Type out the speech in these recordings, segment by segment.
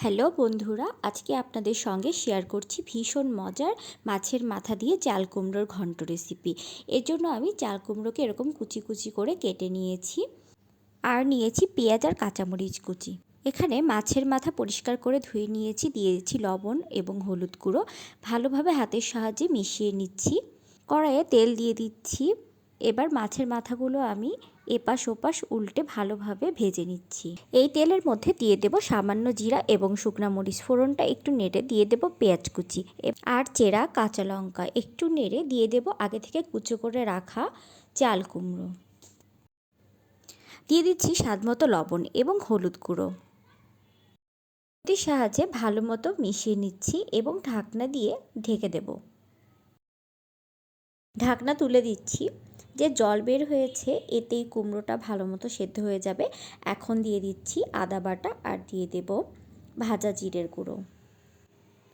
Hello বন্ধুরা, আজকে আপনাদের সঙ্গে শেয়ার করছি ভীষণ মজার মাছের মাথা দিয়ে চাল কুমড়োর ঘন্ট রেসিপি। এর জন্য আমি চাল কুমড়োকে এরকম কুচি কুচি করে কেটে নিয়েছি আর নিয়েছি পেঁয়াজ আর কাঁচামরিচ কুচি। এখানে মাছের মাথা পরিষ্কার করে ধুয়ে নিয়েছি, দিয়েছি লবণ এবং হলুদ গুঁড়ো। ভালোভাবে হাতের সাহায্যে মিশিয়ে নিচ্ছি। কড়াইয়ে তেল দিয়ে দিচ্ছি। এবার মাছের মাথাগুলো আমি এপাশ ওপাশ উল্টে ভালোভাবে ভেজে নিচ্ছি। এই তেলের মধ্যে দিয়ে দেব সামান্য জিরা এবং শুকনা মরিচ ফোড়নটা একটু নেড়ে দিয়ে দেব পেঁয়াজ কুচি আর চেরা কাঁচা লঙ্কা। একটু নেড়ে দিয়ে দেব আগে থেকে কুচো করে রাখা চাল কুমড়ো। দিয়ে দিচ্ছি স্বাদমতো লবণ এবং হলুদ গুঁড়ো। এর সাহায্যে ভালো মতো মিশিয়ে নিচ্ছি এবং ঢাকনা দিয়ে ঢেকে দেব। ঢাকনা তুলে দিচ্ছি। যে জল বের হয়েছে এতেই কুমড়োটা ভালো মতো সেদ্ধ হয়ে যাবে। এখন দিয়ে দিচ্ছি আদা বাটা আর দিয়ে দেব ভাজা জিরের গুঁড়ো।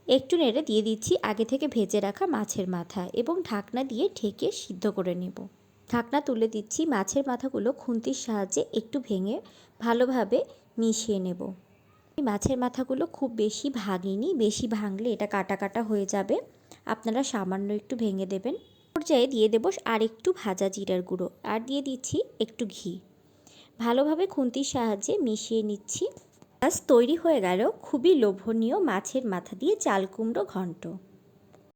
একটু নেড়ে দিয়ে দিচ্ছি আগে থেকে ভেজে রাখা মাছের মাথা এবং ঢাকনা দিয়ে ঢেকে সিদ্ধ করে নেব। ঢাকনা তুলে দিচ্ছি। মাছের মাথাগুলো খুন্তির সাহায্যে একটু ভেঙে ভালোভাবে মিশিয়ে নেব। মাছের মাথাগুলো খুব বেশি ভাঙিনি, বেশি ভাঙলে এটা কাটা কাটা হয়ে যাবে। আপনারা সামান্য একটু ভেঙে দেবেন। পর্যায়ে দিয়ে দেব আর একটু ভাজা জিরার গুঁড়ো আর দিয়ে দিচ্ছি একটু ঘি। ভালোভাবে খুন্তির সাহায্যে মিশিয়ে নিচ্ছি। ব্যাস তৈরি হয়ে গেল খুবই লোভনীয় মাছের মাথা দিয়ে চাল কুমড়ো ঘন্ট।